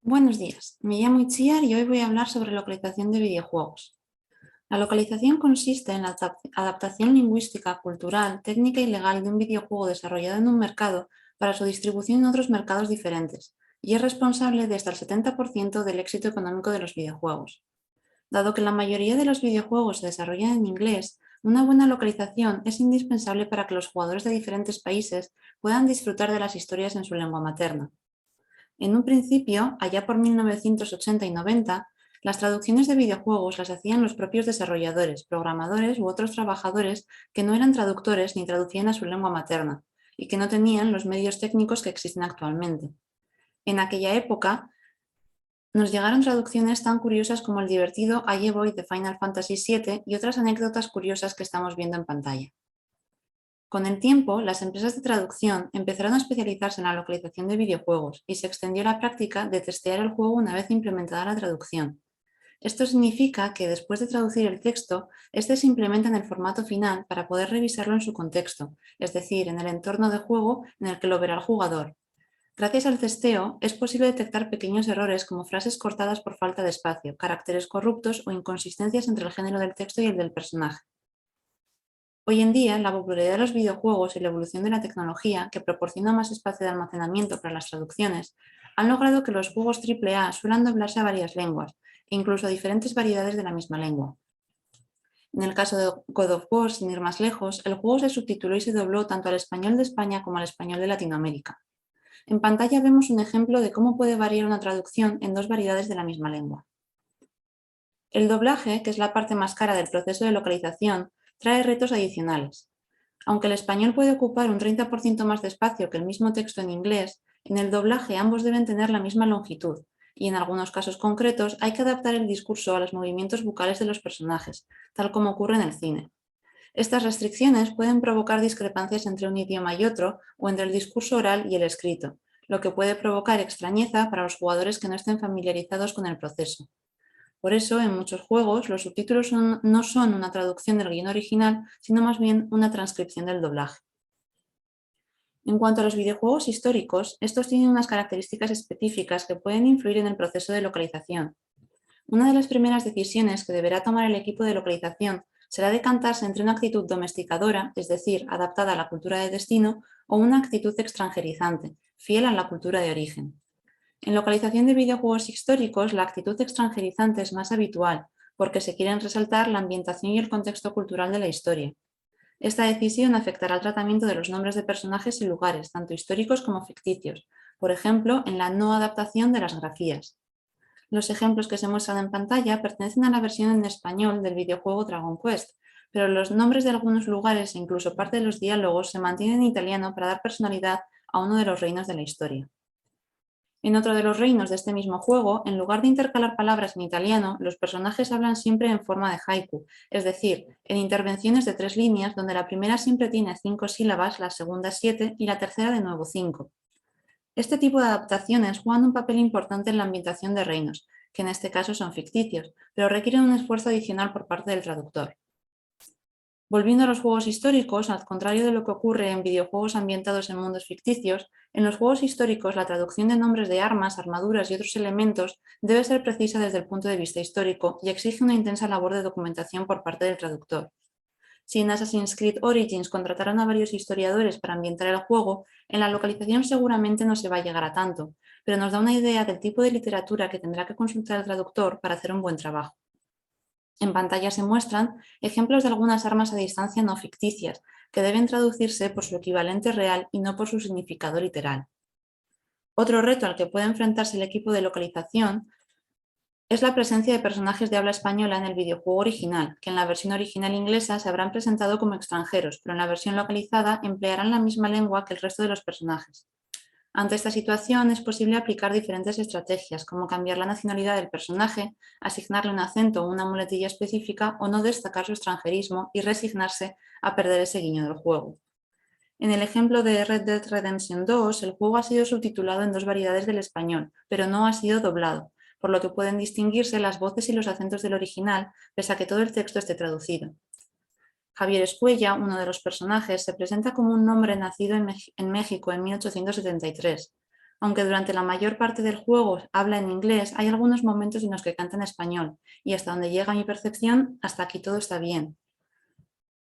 Buenos días, me llamo Itziar y hoy voy a hablar sobre localización de videojuegos. La localización consiste en la adaptación lingüística, cultural, técnica y legal de un videojuego desarrollado en un mercado para su distribución en otros mercados diferentes, y es responsable de hasta el 70% del éxito económico de los videojuegos. Dado que la mayoría de los videojuegos se desarrollan en inglés, una buena localización es indispensable para que los jugadores de diferentes países puedan disfrutar de las historias en su lengua materna. En un principio, allá por 1980 y 90, las traducciones de videojuegos las hacían los propios desarrolladores, programadores u otros trabajadores que no eran traductores ni traducían a su lengua materna y que no tenían los medios técnicos que existen actualmente. En aquella época, nos llegaron traducciones tan curiosas como el divertido I Void de Final Fantasy VII y otras anécdotas curiosas que estamos viendo en pantalla. Con el tiempo, las empresas de traducción empezaron a especializarse en la localización de videojuegos y se extendió la práctica de testear el juego una vez implementada la traducción. Esto significa que después de traducir el texto, este se implementa en el formato final para poder revisarlo en su contexto, es decir, en el entorno de juego en el que lo verá el jugador. Gracias al testeo, es posible detectar pequeños errores como frases cortadas por falta de espacio, caracteres corruptos o inconsistencias entre el género del texto y el del personaje. Hoy en día, la popularidad de los videojuegos y la evolución de la tecnología, que proporciona más espacio de almacenamiento para las traducciones, han logrado que los juegos AAA suelan doblarse a varias lenguas, e incluso a diferentes variedades de la misma lengua. En el caso de God of War, sin ir más lejos, el juego se subtituló y se dobló tanto al español de España como al español de Latinoamérica. En pantalla vemos un ejemplo de cómo puede variar una traducción en dos variedades de la misma lengua. El doblaje, que es la parte más cara del proceso de localización, trae retos adicionales. Aunque el español puede ocupar un 30% más de espacio que el mismo texto en inglés, en el doblaje ambos deben tener la misma longitud, y en algunos casos concretos hay que adaptar el discurso a los movimientos bucales de los personajes, tal como ocurre en el cine. Estas restricciones pueden provocar discrepancias entre un idioma y otro o entre el discurso oral y el escrito, lo que puede provocar extrañeza para los jugadores que no estén familiarizados con el proceso. Por eso, en muchos juegos, los subtítulos no son una traducción del guion original, sino más bien una transcripción del doblaje. En cuanto a los videojuegos históricos, estos tienen unas características específicas que pueden influir en el proceso de localización. Una de las primeras decisiones que deberá tomar el equipo de localización será decantarse entre una actitud domesticadora, es decir, adaptada a la cultura de destino, o una actitud extranjerizante, fiel a la cultura de origen. En localización de videojuegos históricos, la actitud extranjerizante es más habitual, porque se quieren resaltar la ambientación y el contexto cultural de la historia. Esta decisión afectará al tratamiento de los nombres de personajes y lugares, tanto históricos como ficticios, por ejemplo, en la no adaptación de las grafías. Los ejemplos que se muestran en pantalla pertenecen a la versión en español del videojuego Dragon Quest, pero los nombres de algunos lugares e incluso parte de los diálogos se mantienen en italiano para dar personalidad a uno de los reinos de la historia. En otro de los reinos de este mismo juego, en lugar de intercalar palabras en italiano, los personajes hablan siempre en forma de haiku, es decir, en intervenciones de 3 líneas donde la primera siempre tiene 5 sílabas, la segunda 7 y la tercera de nuevo 5. Este tipo de adaptaciones juegan un papel importante en la ambientación de reinos, que en este caso son ficticios, pero requieren un esfuerzo adicional por parte del traductor. Volviendo a los juegos históricos, al contrario de lo que ocurre en videojuegos ambientados en mundos ficticios, en los juegos históricos la traducción de nombres de armas, armaduras y otros elementos debe ser precisa desde el punto de vista histórico y exige una intensa labor de documentación por parte del traductor. Si en Assassin's Creed Origins contrataron a varios historiadores para ambientar el juego, en la localización seguramente no se va a llegar a tanto, pero nos da una idea del tipo de literatura que tendrá que consultar el traductor para hacer un buen trabajo. En pantalla se muestran ejemplos de algunas armas a distancia no ficticias, que deben traducirse por su equivalente real y no por su significado literal. Otro reto al que puede enfrentarse el equipo de localización es la presencia de personajes de habla española en el videojuego original, que en la versión original inglesa se habrán presentado como extranjeros, pero en la versión localizada emplearán la misma lengua que el resto de los personajes. Ante esta situación es posible aplicar diferentes estrategias, como cambiar la nacionalidad del personaje, asignarle un acento o una muletilla específica o no destacar su extranjerismo y resignarse a perder ese guiño del juego. En el ejemplo de Red Dead Redemption 2, el juego ha sido subtitulado en dos variedades del español, pero no ha sido doblado, por lo que pueden distinguirse las voces y los acentos del original, pese a que todo el texto esté traducido. Javier Escuella, uno de los personajes, se presenta como un hombre nacido en México en 1873. Aunque durante la mayor parte del juego habla en inglés, hay algunos momentos en los que canta en español, y hasta donde llega mi percepción, hasta aquí todo está bien.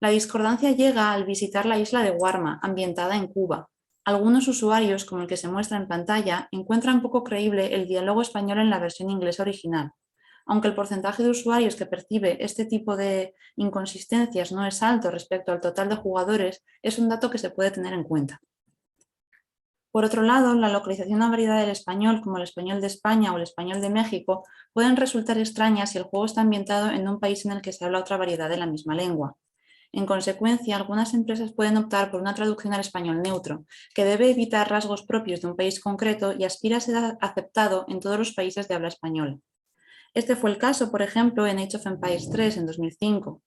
La discordancia llega al visitar la isla de Guarma, ambientada en Cuba. Algunos usuarios, como el que se muestra en pantalla, encuentran poco creíble el diálogo español en la versión inglesa original. Aunque el porcentaje de usuarios que percibe este tipo de inconsistencias no es alto respecto al total de jugadores, es un dato que se puede tener en cuenta. Por otro lado, la localización o variedad del español, como el español de España o el español de México, pueden resultar extrañas si el juego está ambientado en un país en el que se habla otra variedad de la misma lengua. En consecuencia, algunas empresas pueden optar por una traducción al español neutro, que debe evitar rasgos propios de un país concreto y aspira a ser aceptado en todos los países de habla española. Este fue el caso, por ejemplo, en Age of Empires 3 en 2005.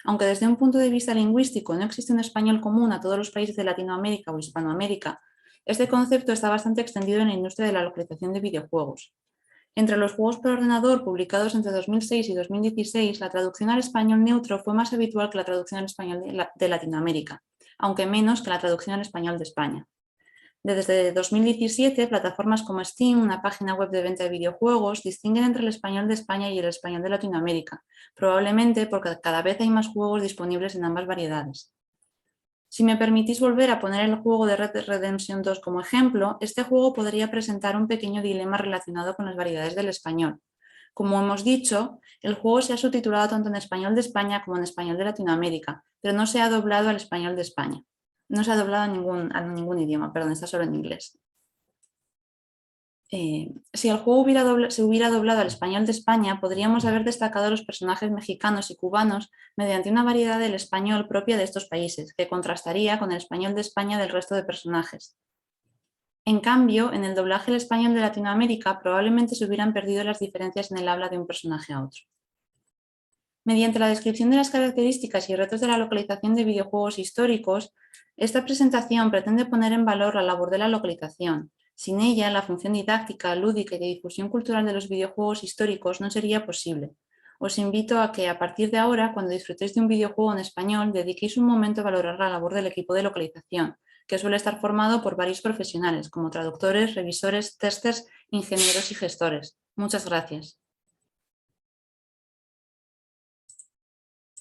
Aunque desde un punto de vista lingüístico no existe un español común a todos los países de Latinoamérica o Hispanoamérica, este concepto está bastante extendido en la industria de la localización de videojuegos. Entre los juegos por ordenador publicados entre 2006 y 2016, la traducción al español neutro fue más habitual que la traducción al español de Latinoamérica, aunque menos que la traducción al español de España. Desde 2017, plataformas como Steam, una página web de venta de videojuegos, distinguen entre el español de España y el español de Latinoamérica, probablemente porque cada vez hay más juegos disponibles en ambas variedades. Si me permitís volver a poner el juego de Red Dead Redemption 2 como ejemplo, este juego podría presentar un pequeño dilema relacionado con las variedades del español. Como hemos dicho, el juego se ha subtitulado tanto en español de España como en español de Latinoamérica, pero no se ha doblado al español de España. No se ha doblado a ningún idioma, perdón, está solo en inglés. Si el juego se hubiera doblado al español de España, podríamos haber destacado a los personajes mexicanos y cubanos mediante una variedad del español propia de estos países, que contrastaría con el español de España del resto de personajes. En cambio, en el doblaje al español de Latinoamérica probablemente se hubieran perdido las diferencias en el habla de un personaje a otro. Mediante la descripción de las características y retos de la localización de videojuegos históricos, esta presentación pretende poner en valor la labor de la localización. Sin ella, la función didáctica, lúdica y de difusión cultural de los videojuegos históricos no sería posible. Os invito a que, a partir de ahora, cuando disfrutéis de un videojuego en español, dediquéis un momento a valorar la labor del equipo de localización, que suele estar formado por varios profesionales, como traductores, revisores, testers, ingenieros y gestores. Muchas gracias.